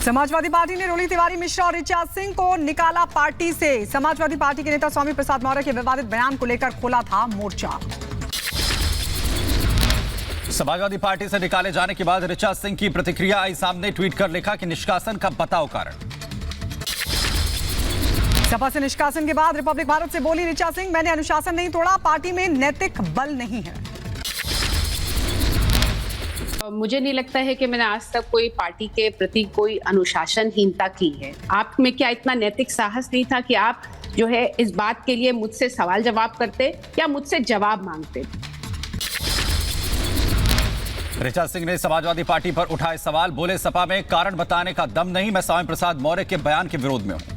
Samajwadi party ने रोली तिवारी मिश्रा और ऋचा सिंह को निकाला पार्टी से। समाजवादी पार्टी के नेता स्वामी प्रसाद मौर्य के विवादित बयान को लेकर खोला था मोर्चा। समाजवादी पार्टी से निकाले जाने के बाद ऋचा सिंह की प्रतिक्रिया आई सामने। ट्वीट कर लिखा कि निष्कासन का बताओ कारण। सपा से निष्कासन के बाद रिपब्लिक भारत से बोली ऋचा सिंह, मैंने अनुशासन नहीं तोड़ा, पार्टी में नैतिक बल नहीं है। मुझे नहीं लगता है कि मैंने आज तक कोई पार्टी के प्रति कोई अनुशासनहीनता की है। आप में क्या इतना नैतिक साहस नहीं था कि आप जो है इस बात के लिए मुझसे सवाल जवाब करते या मुझसे जवाब मांगते? ऋचा सिंह ने समाजवादी पार्टी पर उठाए सवाल, बोले सपा में कारण बताने का दम नहीं, मैं स्वामी प्रसाद मौर्य के बयान के विरोध में हूं।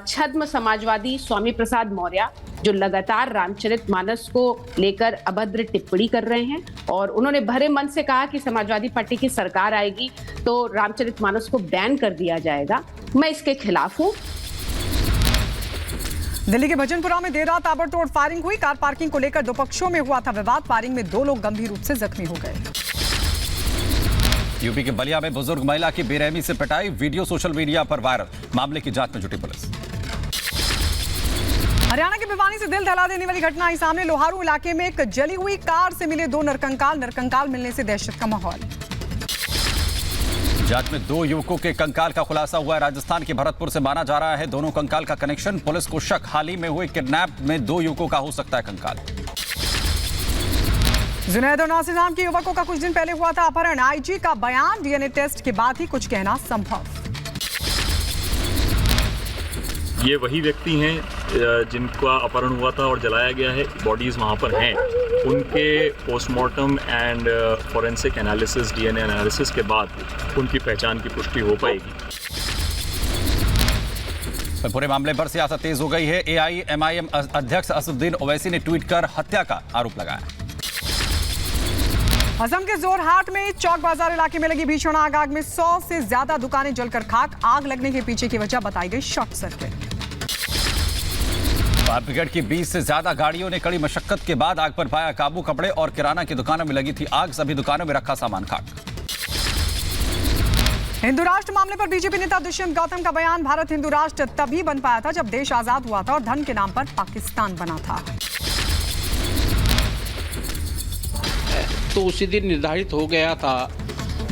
छद्म समाजवादी स्वामी प्रसाद मौर्य जो लगातार रामचरितमानस को लेकर अभद्र टिप्पणी कर रहे हैं और उन्होंने भरे मन से कहा कि समाजवादी पार्टी की सरकार आएगी तो रामचरितमानस को बैन कर दिया जाएगा, मैं इसके खिलाफ हूं। दिल्ली के भजनपुरा में देर रात ताबड़तोड़ फायरिंग हुई। कार पार्किंग को लेकर दो पक्षों में हुआ था विवाद। फायरिंग में 2 लोग गंभीर रूप से जख्मी हो गए। यूपी के बलिया में बुजुर्ग महिला की बेरहमी से पिटाई, वीडियो सोशल मीडिया पर वायरल। मामले की जांच में जुटी पुलिस। हरियाणा के भिवानी से दिल दहला देने वाली घटना आई सामने। लोहारू इलाके में एक जली हुई कार से मिले 2 नरकंकाल मिलने से दहशत का माहौल। जांच में 2 युवकों के कंकाल का खुलासा हुआ है। राजस्थान के भरतपुर से माना जा रहा है दोनों कंकाल का कनेक्शन। पुलिस को शक हाल ही में हुए किडनैप में 2 युवकों का हो सकता है कंकाल। जुनैद और नासिर नाम के युवकों का कुछ दिन पहले हुआ था अपहरण। आईजी का बयान, डीएनए टेस्ट के बाद ही कुछ कहना संभव। ये वही व्यक्ति हैं जिनका अपहरण हुआ था और जलाया गया है। बॉडीज वहाँ पर हैं। उनके postmortem and forensic analysis, DNA analysis के बाद उनकी पहचान की पुष्टि हो पाएगी। पूरे मामले पर सियासत तेज हो गई है। एआईएमआईएम अध्यक्ष असदुद्दीन ओवैसी ने ट्वीट कर हत्या का आरोप लगाया। असम के जोरहाट में चौक बाजार इलाके में लगी भीषण आग में 100 से ज्यादा दुकानें जलकर खाक। आग लगने के पीछे की वजह बताई गई शॉर्ट सर्किट। फायर ब्रिगेड की 20 से ज्यादा गाड़ियों ने कड़ी मशक्कत के बाद आग पर पाया काबू। कपड़े और किराना की दुकानों में लगी थी आग, सभी दुकानों में रखा सामान खाक। हिंदू राष्ट्र मामले पर बीजेपी नेता दुष्यंत गौतम का बयान, भारत हिंदू राष्ट्र तभी बन पाया था जब देश आजाद हुआ था और धन के नाम पर पाकिस्तान बना था। तो उसी दिन निर्धारित हो गया था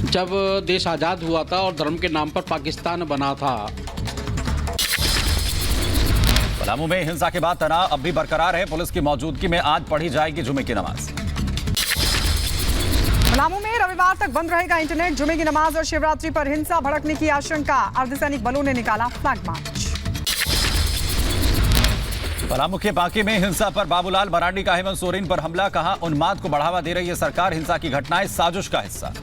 जब देश आजाद हुआ था और धर्म के नाम पर पाकिस्तान बना था। पलामू में हिंसा के बाद तनाव अब भी बरकरार है। पुलिस की मौजूदगी में आज पढ़ी जाएगी जुमे की नमाज। पलामू में रविवार तक बंद रहेगा इंटरनेट। जुमे की नमाज और शिवरात्रि पर हिंसा भड़कने की आशंका। अर्धसैनिक बलों ने निकाला फ्लैग मार्च। पलामू के बांके में हिंसा पर बाबूलाल मरांडी का हेमंत सोरेन पर हमला, कहा उन्माद को बढ़ावा दे रही है सरकार, हिंसा की घटनाएं साजिश का हिस्सा।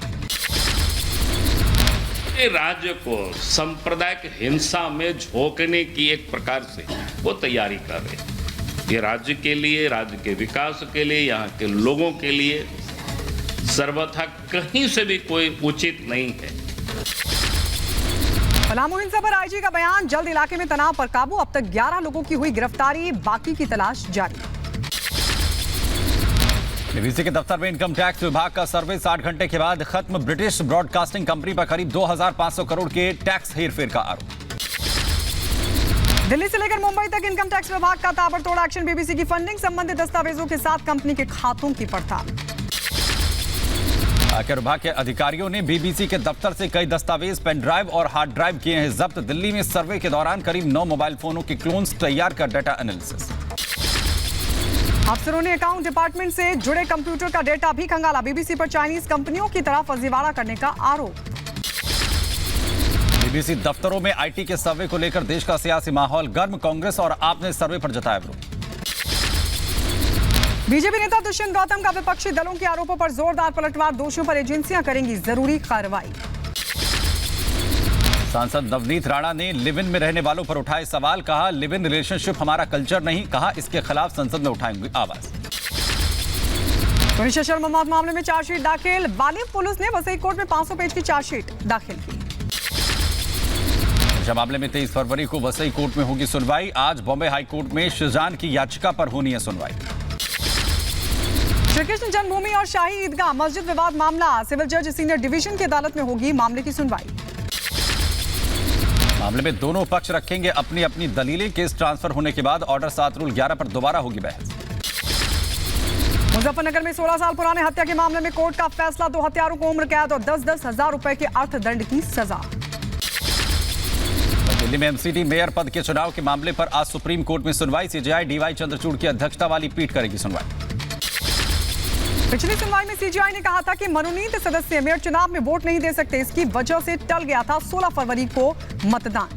राज्य को सांप्रदायिक हिंसा में झोंकने की एक प्रकार से वो तैयारी कर रहे हैं। ये राज्य के लिए, राज्य के विकास के लिए, यहाँ के लोगों के लिए सर्वथा कहीं से भी कोई उचित नहीं है। पलामू हिंसा पर आईजी का बयान, जल्द इलाके में तनाव पर काबू। अब तक 11 लोगों की हुई गिरफ्तारी, बाकी की तलाश जारी। डीवीसी के दफ्तर में इनकम टैक्स विभाग का सर्वे 60 घंटे के बाद खत्म। ब्रिटिश ब्रॉडकास्टिंग कंपनी पर करीब 2500 करोड़ के टैक्स हेरफेर का आरोप। दिल्ली से लेकर मुंबई तक इनकम टैक्स विभाग का ताबड़तोड़ एक्शन। बीबीसी की फंडिंग संबंधित दस्तावेजों के साथ कंपनी के खातों की पड़ताल। आयकर विभाग के अधिकारियों ने बीबीसी के दफ्तर से कई दस्तावेज, पेन ड्राइव और हार्ड ड्राइव किए हैं जब्त। दिल्ली में सर्वे के दौरान करीब 9 मोबाइल फोनों के क्लोन्स तैयार कर डेटा एनालिसिस। अफसरों ने अकाउंट डिपार्टमेंट से जुड़े कंप्यूटर का डेटा भी खंगाला। बीबीसी पर चाइनीज कंपनियों की तरह फर्जीवाड़ा करने का आरोप। बीबीसी दफ्तरों में आईटी के सर्वे को लेकर देश का सियासी माहौल गर्म। कांग्रेस और आप ने सर्वे पर जताया विरोध। बीजेपी नेता दुष्यंत गौतम का विपक्षी दलों के आरोपों पर जोरदार पलटवार। दोषियों पर एजेंसियां करेंगी जरूरी कार्रवाई। सांसद नवनीत राणा ने लिव इन में रहने वालों पर उठाए सवाल, कहा लिव इन रिलेशनशिप हमारा कल्चर नहीं, कहा इसके खिलाफ संसद में उठाएंगे आवाज। मनीषा शर्मा मौत मामले में चार्जशीट दाखिल। बालिग पुलिस ने वसई कोर्ट में 500 पेज की चार्जशीट दाखिल की। मामले में 23 फरवरी को वसई कोर्ट में होगी सुनवाई। आज बॉम्बे हाई कोर्ट में शिजान की याचिका पर होनी है सुनवाई। श्री कृष्ण जन्मभूमि और शाही ईदगाह मस्जिद विवाद मामला सिविल जज सीनियर डिवीजन की अदालत में होगी मामले की सुनवाई। मामले में दोनों पक्ष रखेंगे अपनी अपनी दलीलें। केस ट्रांसफर होने के बाद ऑर्डर 7 रूल 11 पर दोबारा होगी बहस। मुजफ्फरनगर में 16 साल पुराने हत्या के मामले में कोर्ट का फैसला, 2 हत्यारों को उम्र कैद और 10-10 हजार रुपए के अर्थदंड की सजा। दिल्ली में एमसीडी मेयर पद के चुनाव के मामले पर आज सुप्रीम कोर्ट में सुनवाई। सीजेआई डीवाई चंद्रचूड़ की अध्यक्षता वाली पीठ करेगी सुनवाई। पिछली सुनवाई में सीजेआई ने कहा था कि मनोनीत सदस्य मेयर चुनाव में वोट नहीं दे सकते, इसकी वजह से टल गया था 16 फरवरी को मतदान।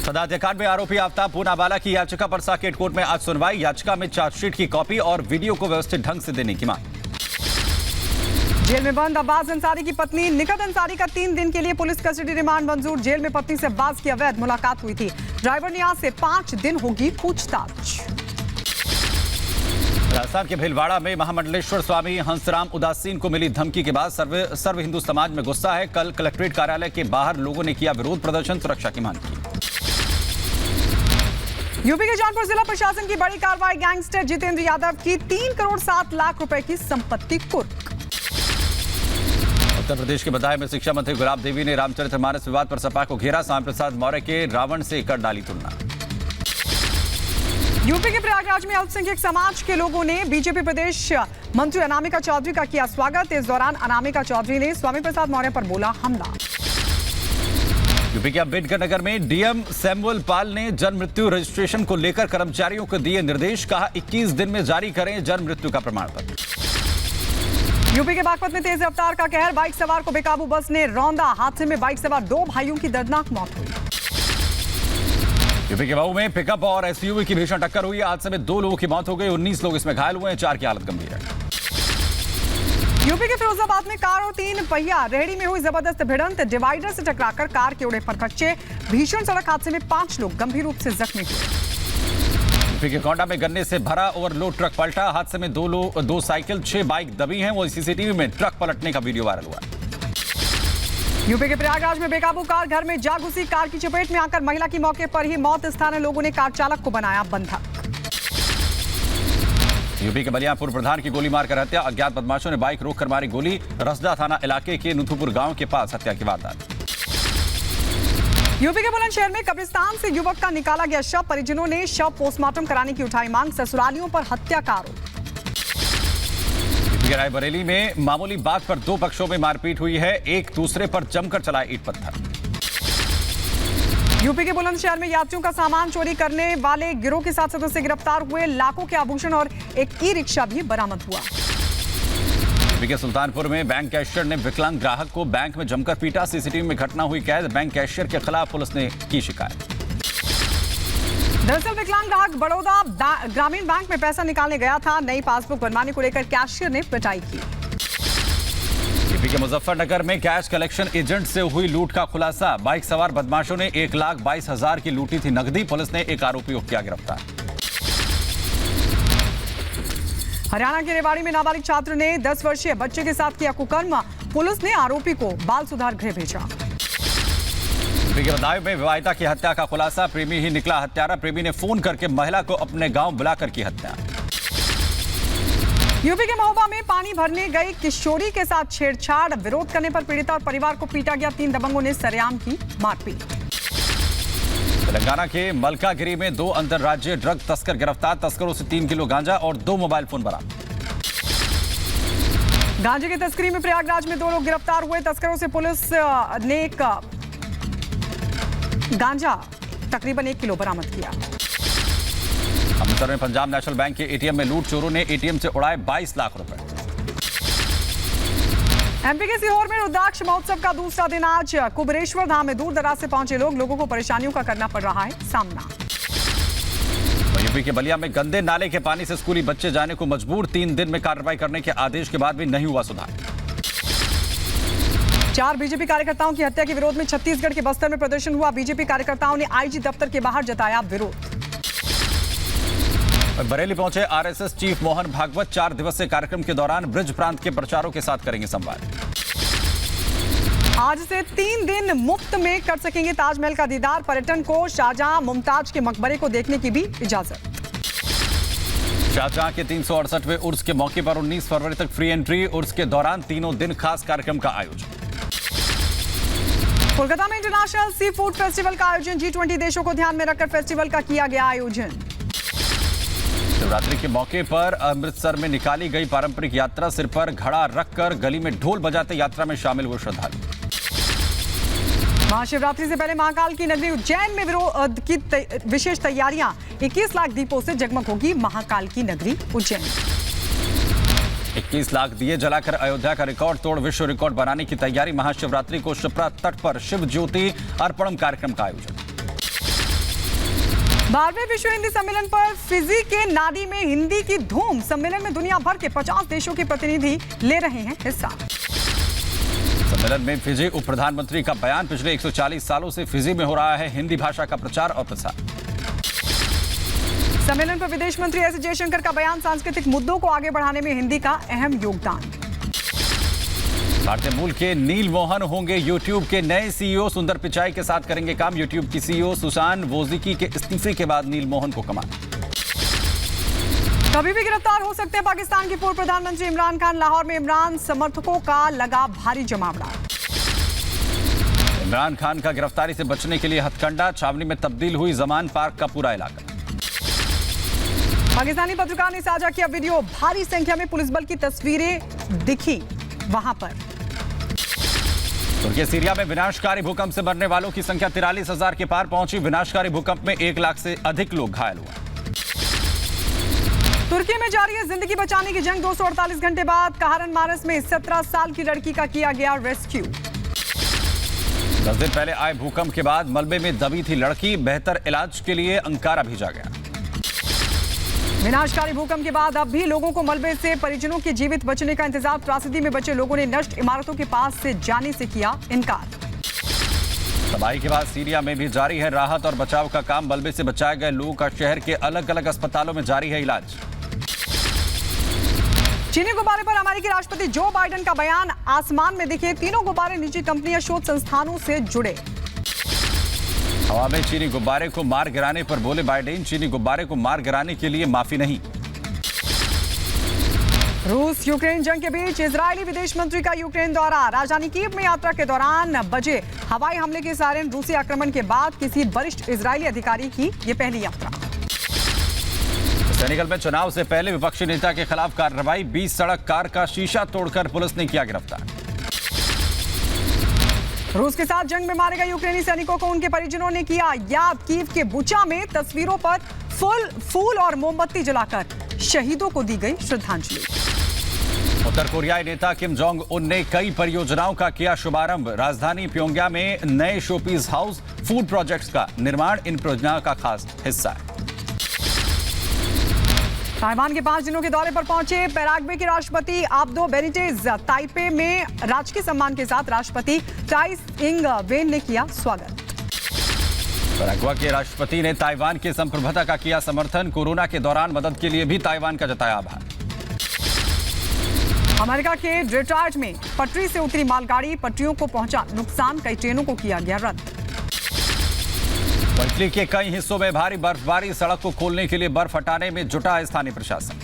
सदा हत्याकांड में आरोपी आफ्ताब पूनावाला की याचिका पर साकेत कोर्ट में आज सुनवाई। याचिका में चार्जशीट की कॉपी और वीडियो को व्यवस्थित ढंग से देने की मांग। जेल में बंद अब्बास अंसारी की पत्नी निकत अंसारी का 3 दिन के लिए पुलिस कस्टडी रिमांड मंजूर। जेल में पत्नी से अब्बास की अवैध मुलाकात हुई थी। ड्राइवर नियाज से 5 दिन होगी पूछताछ। राजस्थान के भीलवाड़ा में महामंडलेश्वर स्वामी हंसराम उदासीन को मिली धमकी के बाद सर्व हिंदू समाज में गुस्सा है। कल कलेक्ट्रेट कार्यालय के बाहर लोगों ने किया विरोध प्रदर्शन, सुरक्षा की मांग की। यूपी के जौनपुर जिला प्रशासन की बड़ी कार्रवाई, गैंगस्टर जितेंद्र यादव की 3 करोड़ 7 लाख रुपए की संपत्ति कुर्क। उत्तर प्रदेश के बदायूं में शिक्षा मंत्री गुलाब देवी ने रामचरितमानस विवाद पर सपा को घेरा। स्वामी प्रसाद मौर्य के रावण से कर डाली तुलना। यूपी के प्रयागराज में अल्पसंख्यक समाज के लोगों ने बीजेपी प्रदेश मंत्री अनामिका चौधरी का किया स्वागत। इस दौरान अनामिका चौधरी ने स्वामी प्रसाद मौर्य पर बोला हमला। यूपी के अम्बेडकर नगर में डीएम सैमुअल पाल ने जन्म मृत्यु रजिस्ट्रेशन को लेकर कर्मचारियों को दिए निर्देश। कहा 21 दिन में जारी करें जन्म मृत्यु का प्रमाण पत्र। यूपी के बागपत में तेज रफ्तार का कहर, बाइक सवार को बेकाबू बस ने रौंदा। हादसे में बाइक सवार 2 भाइयों की दर्दनाक मौत हुई। यूपी के मऊ में पिकअप और एसयूवी की भीषण टक्कर हुई। हादसे में 2 लोगों की मौत हो गई, 19 लोग इसमें घायल हुए हैं, 4 की हालत गंभीर है। यूपी के फिरोजाबाद में कार और 3 पहिया रेहड़ी में हुई जबरदस्त भिड़ंत। डिवाइडर से टकराकर कार के उड़े परखच्चे। भीषण सड़क हादसे में 5 लोग गंभीर रूप से जख्मी हुए। यूपी के गोंडा में गन्ने से भरा ओवरलोड ट्रक पलटा। हादसे में 2 साइकिल 6 बाइक दबी हैं। वो सीसीटीवी में ट्रक पलटने का वीडियो वायरल हुआ। यूपी के प्रयागराज में बेकाबू कार घर में जा घुसी। कार की चपेट में आकर महिला की मौके पर ही मौत। स्थानीय लोगों ने कार चालक को बनाया बंधक। यूपी के बलिया पूर्व प्रधान की गोली मारकर हत्या। अज्ञात बदमाशों ने बाइक रोककर मारी गोली। रसदा थाना इलाके के नुथुपुर गांव के पास हत्या की वारदात। यूपी के बुलंदशहर में कब्रिस्तान से युवक का निकाला गया शव। परिजनों ने शव पोस्टमार्टम कराने की उठाई मांग। ससुरालियों पर हत्या का आरोप। यूपी के रायबरेली में मामूली बात पर 2 पक्षों में मारपीट हुई है। एक दूसरे पर जमकर चलाए ईंट पत्थर। यूपी के बुलंदशहर में यात्रियों का सामान चोरी करने वाले गिरोह के 7 सदस्य गिरफ्तार हुए। लाखों के आभूषण और एक ई-रिक्शा भी बरामद हुआ। यूपी के सुल्तानपुर में बैंक कैशियर ने विकलांग ग्राहक को बैंक में जमकर पीटा। सीसीटीवी में घटना हुई कैद। बैंक कैशियर के खिलाफ पुलिस ने की शिकायत। दरअसल विकलांग ग्राहक बड़ौदा ग्रामीण बैंक में पैसा निकालने गया था। नई पासबुक बनवाने को लेकर कैशियर ने पिटाई की। यूपी के मुजफ्फरनगर में कैश कलेक्शन एजेंट से हुई लूट का खुलासा। बाइक सवार बदमाशों ने 1,22,000 की लूटी थी नकदी। पुलिस ने एक आरोपी को किया गिरफ्तार। हरियाणा के रेवाड़ी में नाबालिग छात्र ने 10 वर्षीय बच्चे के साथ किया कुकर्म। पुलिस ने आरोपी को बाल सुधार गृह भेजा। यूपी के बदायूं में विवाहिता की हत्या का खुलासा। प्रेमी ही निकला हत्यारा। प्रेमी ने फोन करके महिला को अपने गांव बुलाकर की हत्या। यूपी के महोबा में पानी भरने गई किशोरी के साथ छेड़छाड़। विरोध करने पर पीड़िता और परिवार को पीटा गया। 3 दबंगों ने सरेआम की मारपीट। तेलंगाना के मलकागिरी में 2 अंतर्राज्यीय ड्रग तस्कर गिरफ्तार। तस्करों से 3 किलो गांजा और 2 मोबाइल फोन बरामद। गांजे की तस्करी में प्रयागराज में 2 लोग गिरफ्तार हुए। तस्करों से पुलिस ने एक गांजा तकरीबन 1 किलो बरामद किया। अमृतसर में पंजाब नेशनल बैंक के एटीएम में लूट। चोरों ने एटीएम से उड़ाए 22 लाख रुपए। एमपी के सीहोर में रुद्राक्ष महोत्सव का दूसरा दिन आज। कुबेरेश्वर धाम में दूर दराज से पहुंचे लोगों को परेशानियों का करना पड़ रहा है सामना। यूपी के बलिया में गंदे नाले के पानी से स्कूली बच्चे जाने को मजबूर। 3 दिन में कार्रवाई करने के आदेश के बाद भी नहीं हुआ सुधार। 4 बीजेपी कार्यकर्ताओं की हत्या के विरोध में छत्तीसगढ़ के बस्तर में प्रदर्शन हुआ। बीजेपी कार्यकर्ताओं ने आईजी दफ्तर के बाहर जताया विरोध। बरेली पहुंचे आरएसएस चीफ मोहन भागवत। 4 दिवसीय कार्यक्रम के दौरान ब्रिज प्रांत के प्रचारों के साथ करेंगे संवाद। आज से 3 दिन मुफ्त में कर सकेंगे ताजमहल का दीदार। पर्यटन को शाहजहां मुमताज के मकबरे को देखने की भी इजाजत। शाहजहां के 368वें उर्स के मौके पर 19 फरवरी तक फ्री एंट्री। उर्स के दौरान तीनों दिन खास कार्यक्रम का आयोजन। कोलकाता में इंटरनेशनल सी फूड फेस्टिवल का आयोजन। G20 देशों को ध्यान में रखकर फेस्टिवल का किया गया आयोजन। शिवरात्रि के मौके पर अमृतसर में निकाली गई पारंपरिक यात्रा। सिर पर घड़ा रखकर गली में ढोल बजाते यात्रा में शामिल हुए श्रद्धालु। महाशिवरात्रि से पहले महाकाल की नगरी उज्जैन में विरोध की विशेष तैयारियां। 21 लाख दीपों से जगमग होगी महाकाल की नगरी उज्जैन। 21 लाख दिए जलाकर अयोध्या का रिकॉर्ड तोड़ विश्व रिकॉर्ड बनाने की तैयारी। महाशिवरात्रि को शिप्रा तट पर शिव ज्योति अर्पणम कार्यक्रम का आयोजन। 12वें विश्व हिंदी सम्मेलन पर फिजी के नाडी में हिंदी की धूम। सम्मेलन में दुनिया भर के 50 देशों के प्रतिनिधि ले रहे हैं हिस्सा। सम्मेलन में फिजी उप प्रधानमंत्री का बयान। पिछले 140 सालों से फिजी में हो रहा है हिंदी भाषा का प्रचार और प्रसार। सम्मेलन पर विदेश मंत्री एस जयशंकर का बयान। सांस्कृतिक मुद्दों को आगे बढ़ाने में हिंदी का अहम योगदान। भारतीय मूल के नील मोहन होंगे यूट्यूब के नए सीईओ। सुंदर पिचाई के साथ करेंगे काम। यूट्यूब की सीईओ सुसान वोजिकी के इस्तीफे के बाद नील मोहन को कमान। कभी भी गिरफ्तार हो सकते हैं पाकिस्तान के पूर्व प्रधानमंत्री इमरान खान। लाहौर में इमरान समर्थकों का लगा भारी जमावड़ा। इमरान खान का गिरफ्तारी से बचने के लिए हथकंडा। छावनी में तब्दील हुई जमान पार्क का पूरा इलाका। पाकिस्तानी पत्रकार ने साझा किया वीडियो। भारी संख्या में पुलिस बल की तस्वीरें दिखी वहां पर। तुर्की सीरिया में विनाशकारी भूकंप से मरने वालों की संख्या 43,000 के पार पहुंची। विनाशकारी भूकंप में 1 लाख से अधिक लोग घायल हुए। तुर्की में जारी है जिंदगी बचाने की जंग। 248 घंटे बाद कहरनमारस में 17 साल की लड़की का किया गया रेस्क्यू। 10 दिन पहले आए भूकंप के बाद मलबे में दबी थी लड़की। बेहतर इलाज के लिए अंकारा भेजा गया। विनाशकारी भूकंप के बाद अब भी लोगों को मलबे से परिजनों के जीवित बचने का इंतजार। त्रासदी में बचे लोगों ने नष्ट इमारतों के पास से जाने से किया इनकार। तबाही के बाद सीरिया में भी जारी है राहत और बचाव का काम। मलबे से बचाए गए लोगों का शहर के अलग अलग अस्पतालों में जारी है इलाज। चीनी गुब्बारे पर अमेरिकी राष्ट्रपति जो बाइडेन का बयान। आसमान में दिखे तीनों गुब्बारे निजी कंपनियां शोध संस्थानों से जुड़े। हवा में चीनी गुब्बारे को मार गिराने पर बोले बाइडेन। चीनी गुब्बारे को मार गिराने के लिए माफी नहीं। रूस यूक्रेन जंग के बीच इजरायली विदेश मंत्री का यूक्रेन दौरा। राजधानी कीव में यात्रा के दौरान बजे हवाई हमले के सायरन। रूसी आक्रमण के बाद किसी वरिष्ठ इजरायली अधिकारी की यह पहली यात्रा। सेनेगल में चुनाव से पहले विपक्षी नेता के खिलाफ कार्रवाई। 20 सड़क कार का शीशा तोड़कर पुलिस ने किया गिरफ्तार। रूस के साथ जंग में मारे गए यूक्रेनी सैनिकों को उनके परिजनों ने किया याद। कीव के बुचा में तस्वीरों पर फूल और मोमबत्ती जलाकर शहीदों को दी गई श्रद्धांजलि। उत्तर कोरियाई नेता किम जोंग उन ने कई परियोजनाओं का किया शुभारंभ। राजधानी प्योंगयांग में नए शोपीस हाउस फूड प्रोजेक्ट्स का निर्माण इन परियोजनाओं का खास हिस्सा है। ताइवान के 5 दिनों के दौरे पर पहुंचे पैराग्वे के राष्ट्रपति आब्दो बेनिटेज। ताइपे में राजकीय सम्मान के साथ राष्ट्रपति टाई इंग वेन ने किया स्वागत। पैराग्वे के राष्ट्रपति ने ताइवान के संप्रभुता का किया समर्थन। कोरोना के दौरान मदद के लिए भी ताइवान का जताया आभार। अमेरिका के डेट्रॉयट में पटरी से उतरी मालगाड़ी। पटरियों को पहुंचा नुकसान। कई ट्रेनों को किया गया रद्द। इटली के कई हिस्सों में भारी बर्फबारी। सड़क को खोलने के लिए बर्फ हटाने में जुटा है स्थानीय प्रशासन।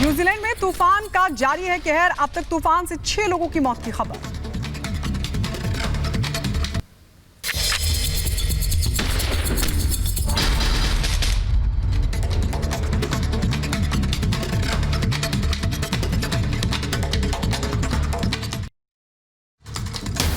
न्यूजीलैंड में तूफान का जारी है कहर। अब तक तूफान से 6 लोगों की मौत की खबर।